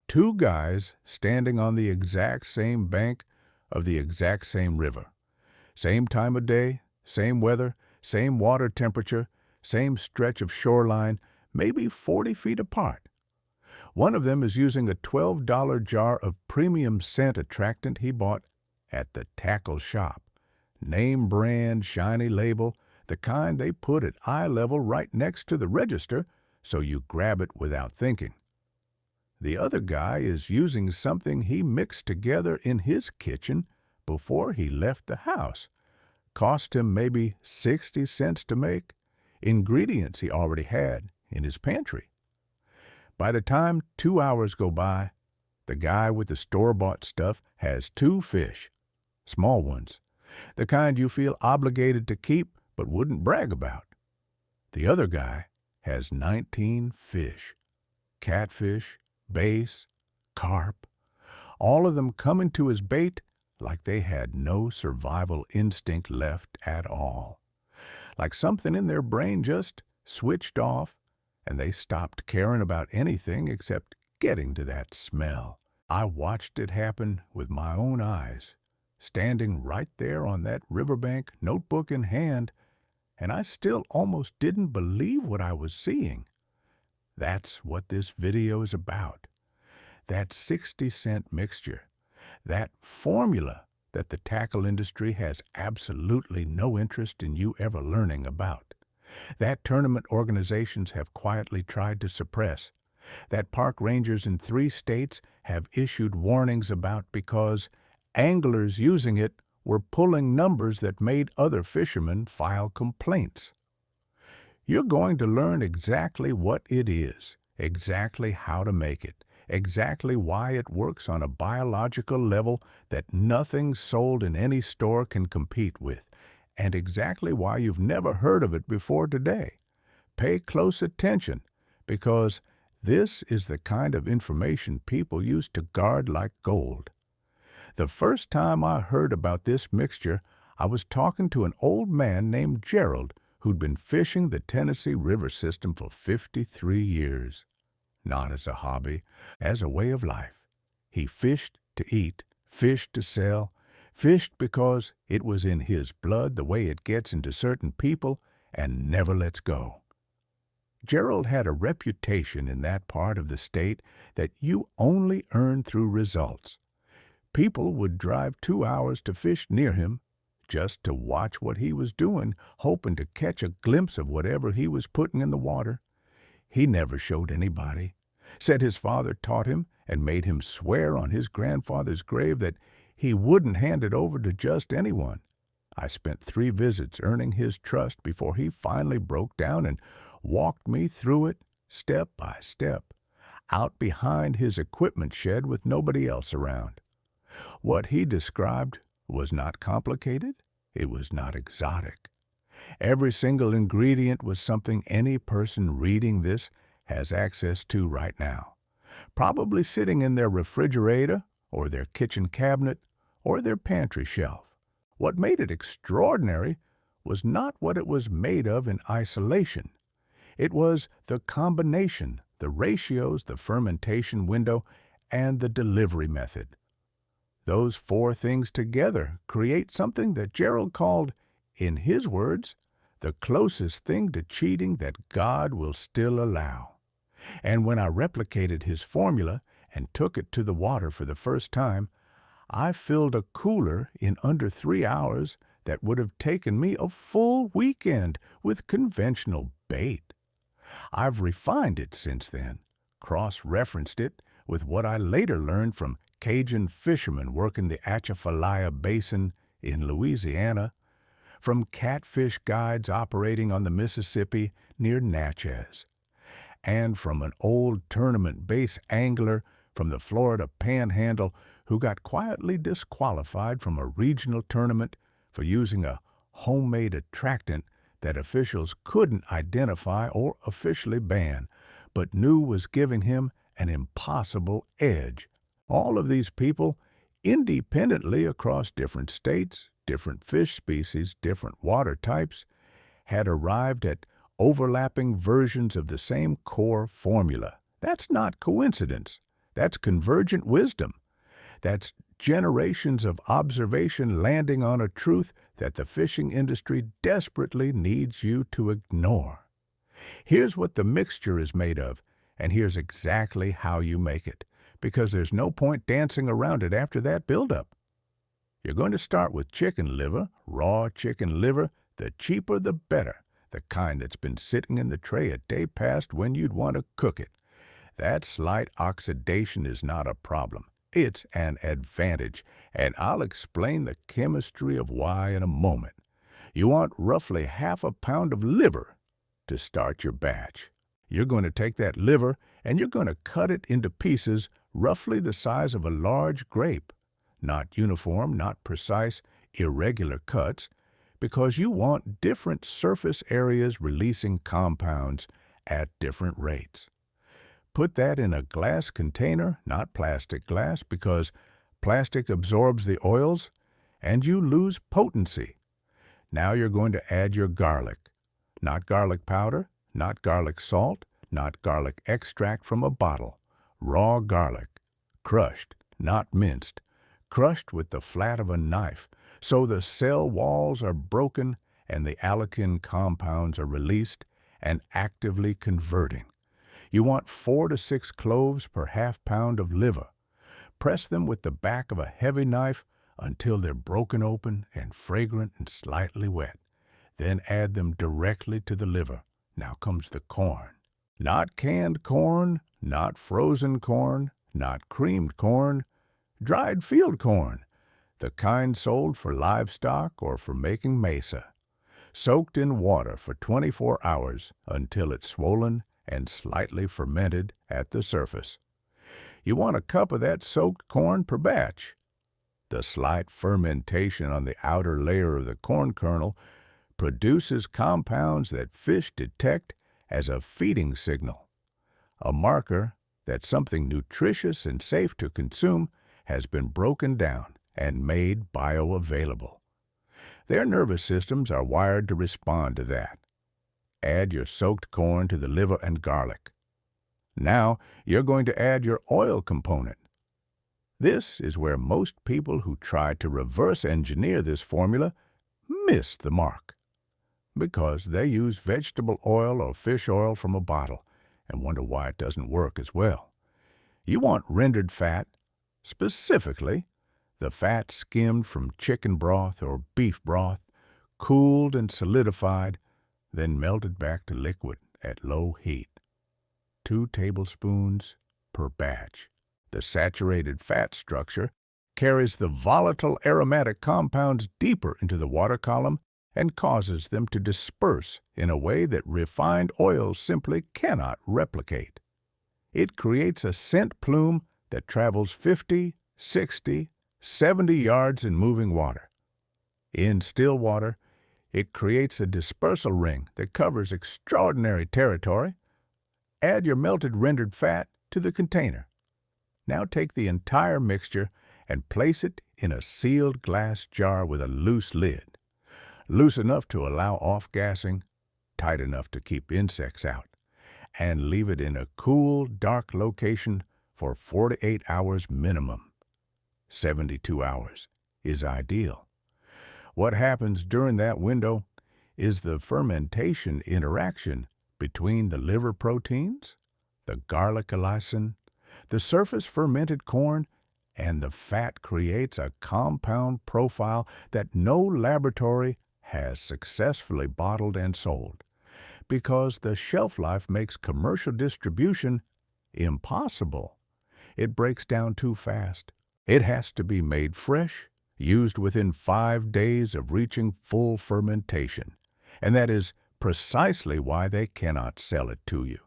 Two guys standing on the exact same bank of the exact same river. Same time of day, same weather, same water temperature, same stretch of shoreline, maybe 40 feet apart. One of them is using a $12 jar of premium scent attractant he bought at the tackle shop. Name brand, shiny label, the kind they put at eye level right next to the register so you grab it without thinking. The other guy is using something he mixed together in his kitchen before he left the house. Cost him maybe 60 cents to make. Ingredients he already had in his pantry. By the time 2 hours go by, the guy with the store-bought stuff has 2 fish, small ones, the kind you feel obligated to keep but wouldn't brag about. The other guy has 19 fish, catfish, bass, carp, all of them coming to his bait like they had no survival instinct left at all. Like something in their brain just switched off and they stopped caring about anything except getting to that smell. I watched it happen with my own eyes, standing right there on that riverbank, notebook in hand, and I still almost didn't believe what I was seeing. That's what this video is about. That 60-cent mixture, that formula that the tackle industry has absolutely no interest in you ever learning about. That tournament organizations have quietly tried to suppress. That park rangers in 3 states have issued warnings about because anglers using it were pulling numbers that made other fishermen file complaints. You're going to learn exactly what it is, exactly how to make it, exactly why it works on a biological level that nothing sold in any store can compete with, and exactly why you've never heard of it before today. Pay close attention, because this is the kind of information people used to guard like gold. The first time I heard about this mixture, I was talking to an old man named Gerald who'd been fishing the Tennessee River system for 53 years. Not as a hobby, as a way of life. He fished to eat, fished to sell, fished because it was in his blood the way it gets into certain people and never lets go. Gerald had a reputation in that part of the state that you only earn through results. People would drive 2 hours to fish near him just to watch what he was doing, hoping to catch a glimpse of whatever he was putting in the water. He never showed anybody. Said his father taught him and made him swear on his grandfather's grave that he wouldn't hand it over to just anyone. I spent 3 visits earning his trust before he finally broke down and walked me through it, step by step, out behind his equipment shed with nobody else around. What he described was not complicated. It was not exotic. Every single ingredient was something any person reading this has access to right now, probably sitting in their refrigerator or their kitchen cabinet or their pantry shelf. What made it extraordinary was not what it was made of in isolation. It was the combination, the ratios, the fermentation window, and the delivery method. Those 4 things together create something that Gerald called, in his words, the closest thing to cheating that God will still allow. And when I replicated his formula and took it to the water for the first time, I filled a cooler in under 3 hours that would have taken me a full weekend with conventional bait. I've refined it since then, cross-referenced it with what I later learned from Cajun fishermen working the Atchafalaya Basin in Louisiana, from catfish guides operating on the Mississippi near Natchez, and from an old tournament base angler from the Florida Panhandle who got quietly disqualified from a regional tournament for using a homemade attractant that officials couldn't identify or officially ban, but knew was giving him an impossible edge. All of these people, independently across different states, different fish species, different water types, had arrived at overlapping versions of the same core formula. That's not coincidence. That's convergent wisdom. That's generations of observation landing on a truth that the fishing industry desperately needs you to ignore. Here's what the mixture is made of, and here's exactly how you make it, because there's no point dancing around it after that buildup. You're going to start with chicken liver, raw chicken liver, the cheaper the better, the kind that's been sitting in the tray a day past when you'd want to cook it. That slight oxidation is not a problem. It's an advantage, and I'll explain the chemistry of why in a moment. You want roughly half a pound of liver to start your batch. You're going to take that liver and you're going to cut it into pieces roughly the size of a large grape. Not uniform, not precise, irregular cuts, because you want different surface areas releasing compounds at different rates. Put that in a glass container, not plastic glass, because plastic absorbs the oils and you lose potency. Now you're going to add your garlic. Not garlic powder, not garlic salt, not garlic extract from a bottle. Raw garlic, crushed, not minced, crushed with the flat of a knife, so the cell walls are broken and the allicin compounds are released and actively converting. You want 4 to 6 cloves per half pound of liver. Press them with the back of a heavy knife until they're broken open and fragrant and slightly wet. Then add them directly to the liver. Now comes the corn. Not canned corn, not frozen corn, not creamed corn, dried field corn, the kind sold for livestock or for making mesa. Soaked in water for 24 hours until it's swollen and slightly fermented at the surface. You want a cup of that soaked corn per batch. The slight fermentation on the outer layer of the corn kernel produces compounds that fish detect as a feeding signal, a marker that something nutritious and safe to consume has been broken down and made bioavailable. Their nervous systems are wired to respond to that. Add your soaked corn to the liver and garlic. Now you're going to add your oil component. This is where most people who try to reverse engineer this formula miss the mark, because they use vegetable oil or fish oil from a bottle and wonder why it doesn't work as well. You want rendered fat, specifically the fat skimmed from chicken broth or beef broth, cooled and solidified, then melted back to liquid at low heat. 2 tablespoons per batch. The saturated fat structure carries the volatile aromatic compounds deeper into the water column and causes them to disperse in a way that refined oils simply cannot replicate. It creates a scent plume that travels 50, 60, 70 yards in moving water. In still water, it creates a dispersal ring that covers extraordinary territory. Add your melted rendered fat to the container. Now take the entire mixture and place it in a sealed glass jar with a loose lid. Loose enough to allow off-gassing, tight enough to keep insects out, and leave it in a cool, dark location for 48 hours minimum. 72 hours is ideal. What happens during that window is the fermentation interaction between the liver proteins, the garlic allicin, the surface fermented corn, and the fat creates a compound profile that no laboratory has successfully bottled and sold, because the shelf life makes commercial distribution impossible. It breaks down too fast. It has to be made fresh, used within 5 days of reaching full fermentation. And that is precisely why they cannot sell it to you.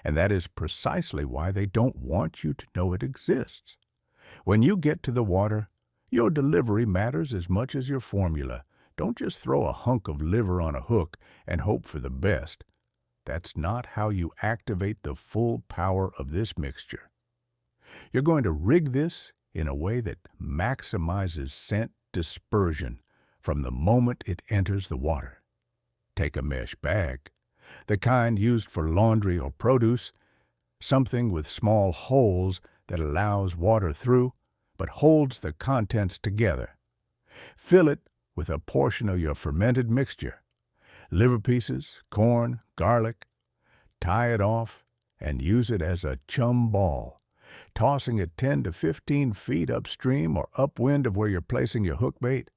And that is precisely why they don't want you to know it exists. When you get to the water, your delivery matters as much as your formula. Don't just throw a hunk of liver on a hook and hope for the best. That's not how you activate the full power of this mixture. You're going to rig this in a way that maximizes scent dispersion from the moment it enters the water. Take a mesh bag, the kind used for laundry or produce, something with small holes that allows water through but holds the contents together. Fill it with a portion of your fermented mixture, liver pieces, corn, garlic. Tie it off and use it as a chum ball, tossing it 10 to 15 feet upstream or upwind of where you're placing your hook bait.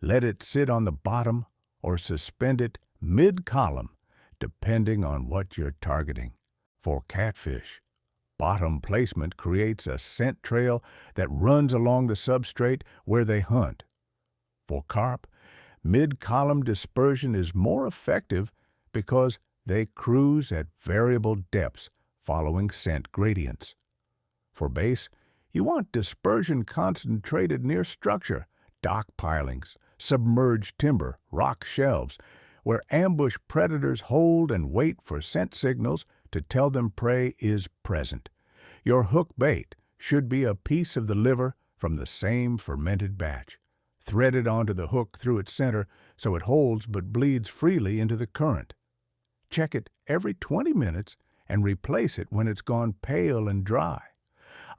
Let it sit on the bottom or suspend it mid-column, depending on what you're targeting. For catfish, bottom placement creates a scent trail that runs along the substrate where they hunt. For carp, mid-column dispersion is more effective because they cruise at variable depths following scent gradients. For bass, you want dispersion concentrated near structure, dock pilings, submerged timber, rock shelves, where ambush predators hold and wait for scent signals to tell them prey is present. Your hook bait should be a piece of the liver from the same fermented batch, threaded onto the hook through its center so it holds but bleeds freely into the current. Check it every 20 minutes and replace it when it's gone pale and dry.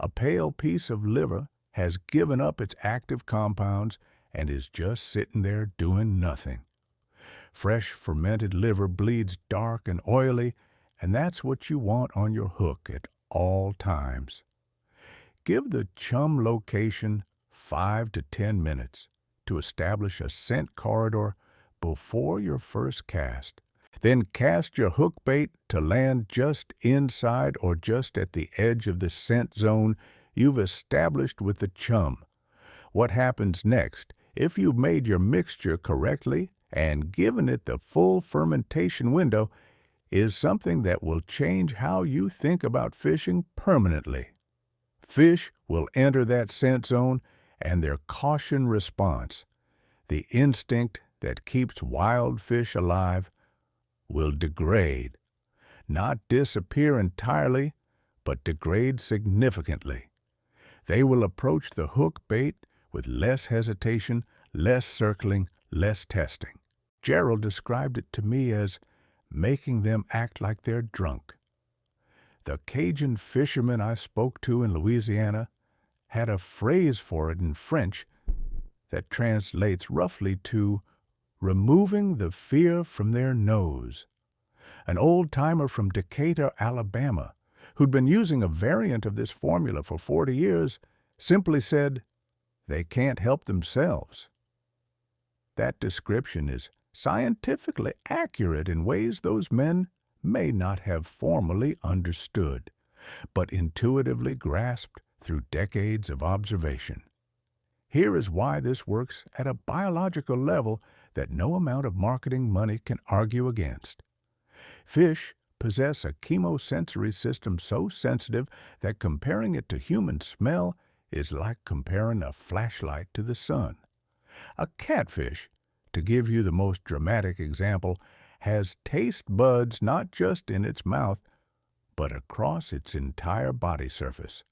A pale piece of liver has given up its active compounds and is just sitting there doing nothing. Fresh fermented liver bleeds dark and oily, and that's what you want on your hook at all times. Give the chum location 5 to 10 minutes to establish a scent corridor before your first cast. Then cast your hook bait to land just inside or just at the edge of the scent zone you've established with the chum. What happens next, if you've made your mixture correctly and given it the full fermentation window, is something that will change how you think about fishing permanently. Fish will enter that scent zone, and their caution response, the instinct that keeps wild fish alive, will degrade. Not disappear entirely, but degrade significantly. They will approach the hook bait with less hesitation, less circling, less testing. Gerald described it to me as making them act like they're drunk. The Cajun fishermen I spoke to in Louisiana had a phrase for it in French that translates roughly to removing the fear from their nose. An old-timer from Decatur, Alabama, who'd been using a variant of this formula for 40 years, simply said, "They can't help themselves." That description is scientifically accurate in ways those men may not have formally understood, but intuitively grasped through decades of observation. Here is why this works at a biological level that no amount of marketing money can argue against. Fish possess a chemosensory system so sensitive that comparing it to human smell is like comparing a flashlight to the sun. A catfish, to give you the most dramatic example, has taste buds not just in its mouth, but across its entire body surface.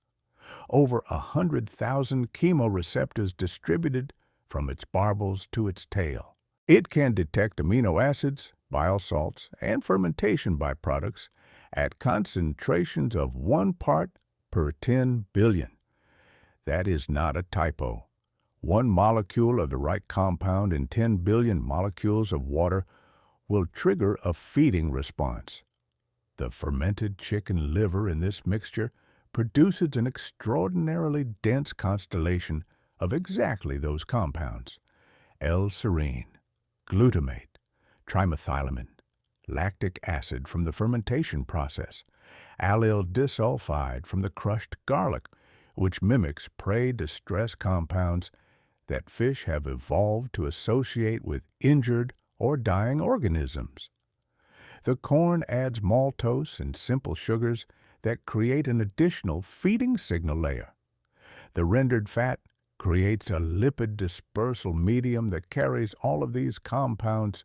Over 100,000 chemoreceptors distributed from its barbels to its tail. It can detect amino acids, bile salts, and fermentation byproducts at concentrations of 1 part per 10 billion. That is not a typo. 1 molecule of the right compound in 10 billion molecules of water will trigger a feeding response. The fermented chicken liver in this mixture produces an extraordinarily dense constellation of exactly those compounds: L-serine, glutamate, trimethylamine, lactic acid from the fermentation process, allyl disulfide from the crushed garlic, which mimics prey distress compounds that fish have evolved to associate with injured or dying organisms. The corn adds maltose and simple sugars that create an additional feeding signal layer. The rendered fat creates a lipid dispersal medium that carries all of these compounds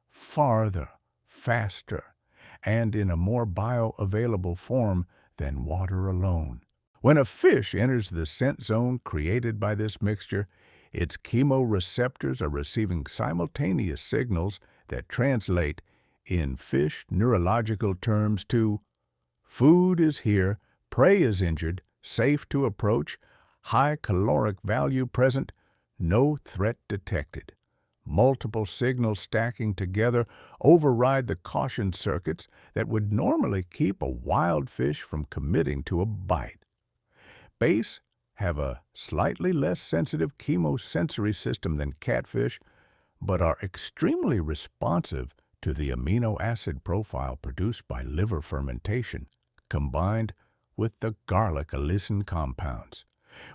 farther, faster, and in a more bioavailable form than water alone. When a fish enters the scent zone created by this mixture, its chemoreceptors are receiving simultaneous signals that translate, in fish neurological terms, to food is here, prey is injured, safe to approach, high caloric value present, no threat detected. Multiple signals stacking together override the caution circuits that would normally keep a wild fish from committing to a bite. Bass have a slightly less sensitive chemosensory system than catfish, but are extremely responsive to the amino acid profile produced by liver fermentation, combined with the garlic allicin compounds,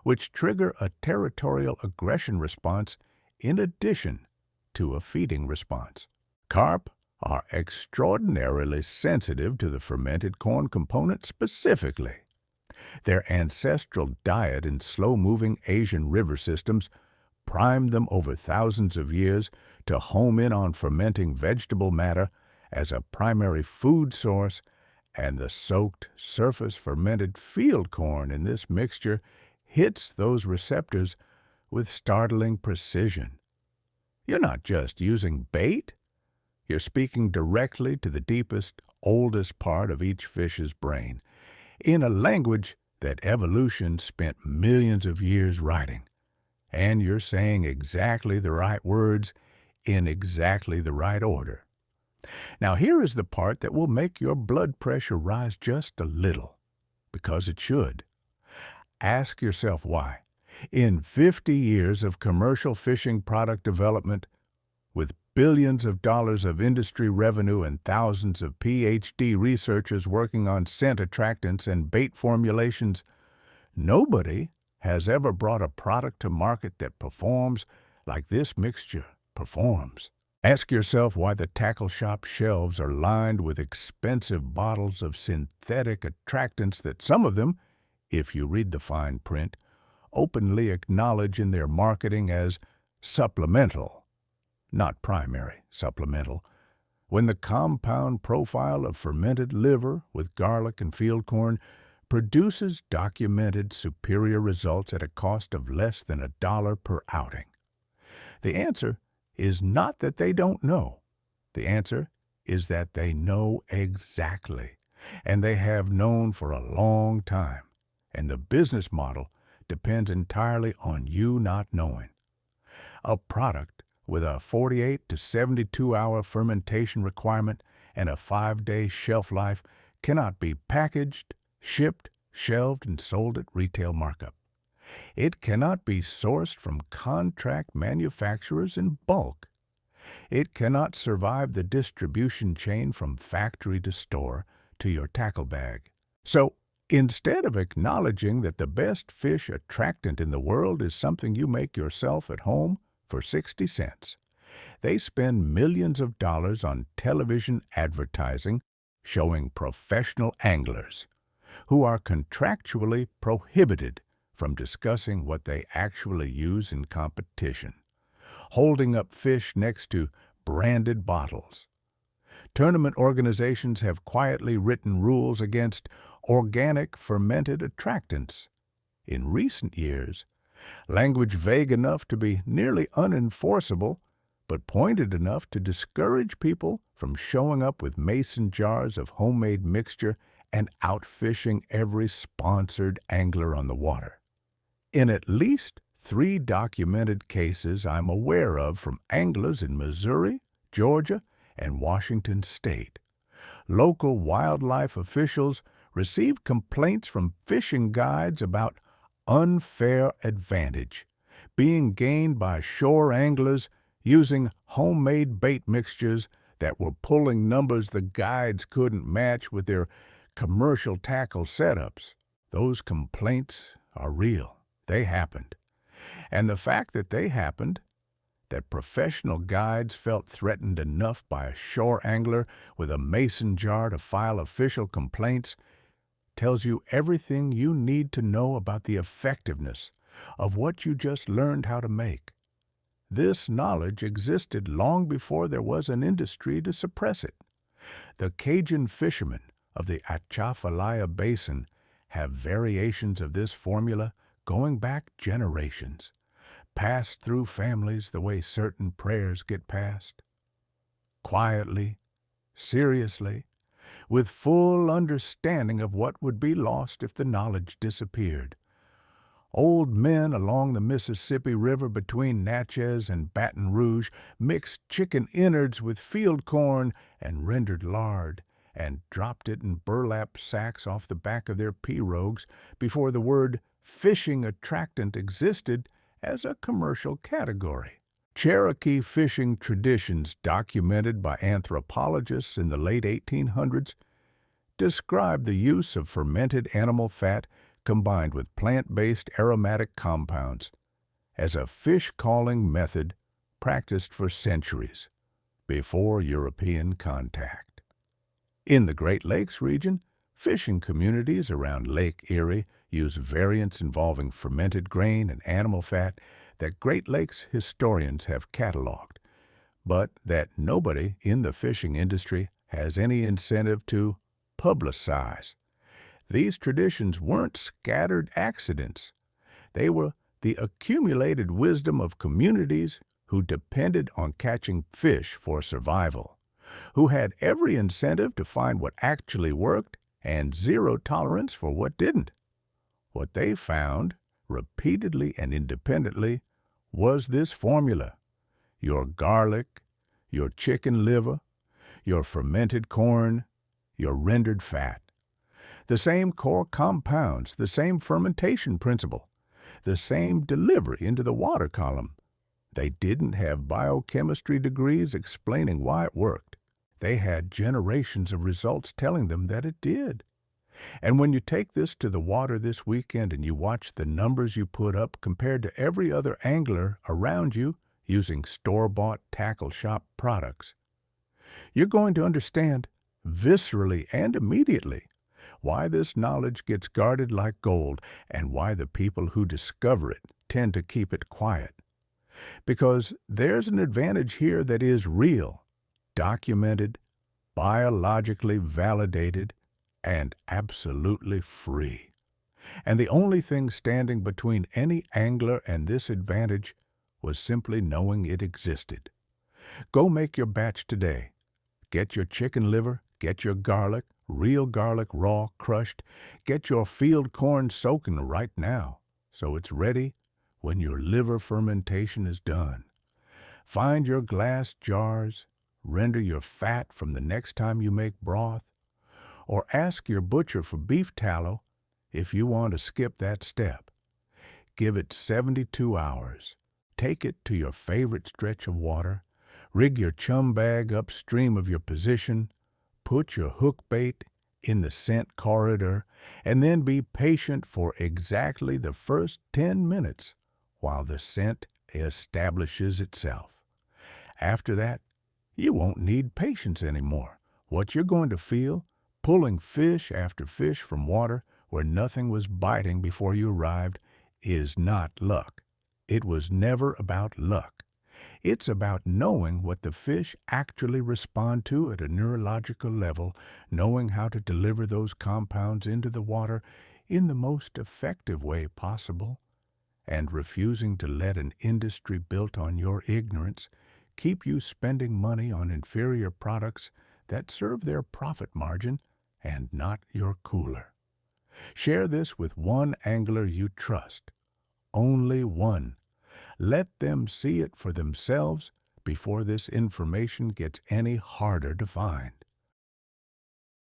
which trigger a territorial aggression response in addition to a feeding response. Carp are extraordinarily sensitive to the fermented corn component specifically. Their ancestral diet in slow-moving Asian river systems primed them over thousands of years to home in on fermenting vegetable matter as a primary food source, and the soaked, surface-fermented field corn in this mixture hits those receptors with startling precision. You're not just using bait. You're speaking directly to the deepest, oldest part of each fish's brain, in a language that evolution spent millions of years writing. And you're saying exactly the right words in exactly the right order. Now here is the part that will make your blood pressure rise just a little, because it should. Ask yourself why. In 50 years of commercial fishing product development, with billions of dollars of industry revenue and thousands of PhD researchers working on scent attractants and bait formulations, nobody has ever brought a product to market that performs like this mixture performs. Ask yourself why the tackle shop shelves are lined with expensive bottles of synthetic attractants that some of them, if you read the fine print, openly acknowledge in their marketing as supplemental, not primary supplemental, when the compound profile of fermented liver with garlic and field corn produces documented superior results at a cost of less than $1 per outing. The answer is not that they don't know. The answer is that they know exactly, and they have known for a long time, and the business model depends entirely on you not knowing. A product with a 48 to 72-hour fermentation requirement and a 5-day shelf life cannot be packaged, shipped, shelved, and sold at retail markup. It cannot be sourced from contract manufacturers in bulk. It cannot survive the distribution chain from factory to store to your tackle bag. So, instead of acknowledging that the best fish attractant in the world is something you make yourself at home for 60 cents, they spend millions of dollars on television advertising showing professional anglers who are contractually prohibited from discussing what they actually use in competition, holding up fish next to branded bottles. Tournament organizations have quietly written rules against organic fermented attractants. In recent years, language vague enough to be nearly unenforceable, but pointed enough to discourage people from showing up with mason jars of homemade mixture and outfishing every sponsored angler on the water. In at least 3 documented cases I'm aware of from anglers in Missouri, Georgia, and Washington State, local wildlife officials received complaints from fishing guides about unfair advantage being gained by shore anglers using homemade bait mixtures that were pulling numbers the guides couldn't match with their commercial tackle setups. Those complaints are real. They happened. And the fact that they happened, that professional guides felt threatened enough by a shore angler with a mason jar to file official complaints, tells you everything you need to know about the effectiveness of what you just learned how to make. This knowledge existed long before there was an industry to suppress it. The Cajun fishermen of the Atchafalaya Basin have variations of this formula going back generations, passed through families the way certain prayers get passed. Quietly, seriously, with full understanding of what would be lost if the knowledge disappeared. Old men along the Mississippi River between Natchez and Baton Rouge mixed chicken innards with field corn and rendered lard, and dropped it in burlap sacks off the back of their pirogues before the word fishing attractant existed as a commercial category. Cherokee fishing traditions documented by anthropologists in the late 1800s describe the use of fermented animal fat combined with plant-based aromatic compounds as a fish-calling method practiced for centuries before European contact. In the Great Lakes region, fishing communities around Lake Erie use variants involving fermented grain and animal fat that Great Lakes historians have cataloged, but that nobody in the fishing industry has any incentive to publicize. These traditions weren't scattered accidents. They were the accumulated wisdom of communities who depended on catching fish for survival, who had every incentive to find what actually worked and zero tolerance for what didn't. What they found, repeatedly and independently, was this formula: your garlic, your chicken liver, your fermented corn, your rendered fat. The same core compounds, the same fermentation principle, the same delivery into the water column. They didn't have biochemistry degrees explaining why it worked. They had generations of results telling them that it did. And when you take this to the water this weekend and you watch the numbers you put up compared to every other angler around you using store-bought tackle shop products, you're going to understand viscerally and immediately why this knowledge gets guarded like gold and why the people who discover it tend to keep it quiet. Because there's an advantage here that is real, documented, biologically validated, and absolutely free. And the only thing standing between any angler and this advantage was simply knowing it existed. Go make your batch today. Get your chicken liver, get your garlic, real garlic raw, crushed. Get your field corn soaking right now, so it's ready when your liver fermentation is done. Find your glass jars, render your fat from the next time you make broth, or ask your butcher for beef tallow if you want to skip that step. Give it 72 hours. Take it to your favorite stretch of water, rig your chum bag upstream of your position, put your hook bait in the scent corridor, and then be patient for exactly the first 10 minutes while the scent establishes itself. After that, you won't need patience anymore. What you're going to feel, pulling fish after fish from water where nothing was biting before you arrived, is not luck. It was never about luck. It's about knowing what the fish actually respond to at a neurological level, knowing how to deliver those compounds into the water in the most effective way possible, and refusing to let an industry built on your ignorance keep you spending money on inferior products that serve their profit margin and not your cooler. Share this with one angler you trust. Only one. Let them see it for themselves before this information gets any harder to find.